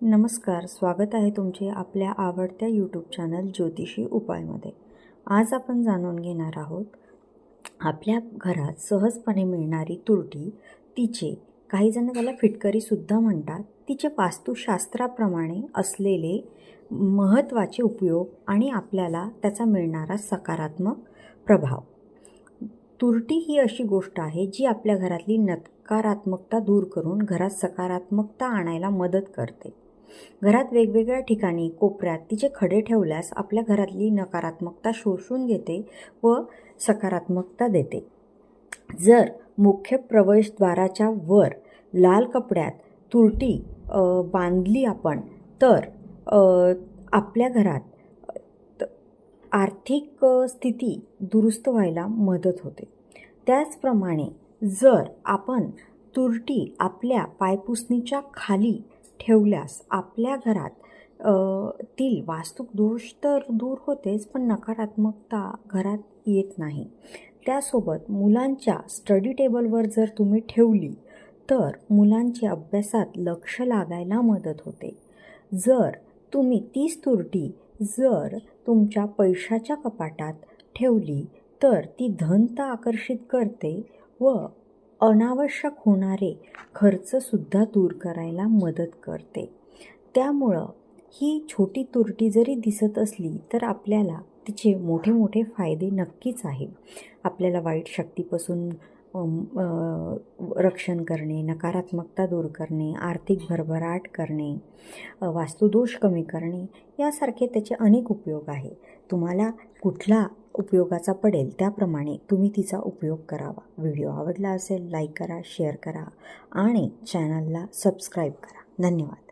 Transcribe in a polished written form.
नमस्कार, स्वागत आहे तुमचे आपल्या आवडत्या यूट्यूब चॅनल ज्योतिषी उपायमध्ये। आज आपण जाणून घेणार आहोत आपल्या घरात सहजपणे मिळणारी तुरटी, तिचे काही जण त्याला फिटकरीसुद्धा म्हणतात, तिचे वास्तुशास्त्राप्रमाणे असलेले महत्त्वाचे उपयोग आणि आपल्याला त्याचा मिळणारा सकारात्मक प्रभाव। तुरटी ही अशी गोष्ट आहे जी आपल्या घरातली नकारात्मकता दूर करून घरात सकारात्मकता आणायला मदत करते। घरात वेगवेगळ्या ठिकाणी कोपऱ्यात तिचे खडे ठेवल्यास आपल्या घरातली नकारात्मकता शोषून घेते व सकारात्मकता देते। जर मुख्य प्रवेशद्वाराच्या वर लाल कपड्यात तुरटी बांधली आपण तर आपल्या घरात आर्थिक स्थिती दुरुस्त व्हायला मदत होते। त्याचप्रमाणे जर आपण तुरटी आपल्या पायपुसणीच्या खाली ठेवल्यास आपल्या घरात तील वास्तुक दोष तर दूर होतेच, पण नकारात्मकता घरात येत नाही। त्यासोबत मुलांच्या स्टडी टेबलवर जर तुम्ही ठेवली तर मुलांच्या अभ्यासात लक्ष लागायला मदत होते। जर तुम्ही तीच तुरटी जर तुमच्या पैशाच्या कपाटात ठेवली तर ती धनता आकर्षित करते व अनावश्यक होणारे खर्चसुद्धा दूर करायला मदत करते। त्यामुळं ही छोटी तुरटी जरी दिसत असली तर आपल्याला तिचे मोठे मोठे फायदे नक्कीच आहेत। आपल्याला वाईट शक्तीपासून रक्षण करणे, नकारात्मकता दूर करणे, आर्थिक भरभराट करणे, वास्तुदोष कमी करणे यासारखे त्याचे अनेक उपयोग आहे। तुम्हाला कुठला उपयोगाचा पडेल त्याप्रमाणे तुम्ही तिचा उपयोग करावा। व्हिडिओ आवडला असेल लाईक करा, शेअर करा आणि चॅनलला सबस्क्राईब करा। धन्यवाद।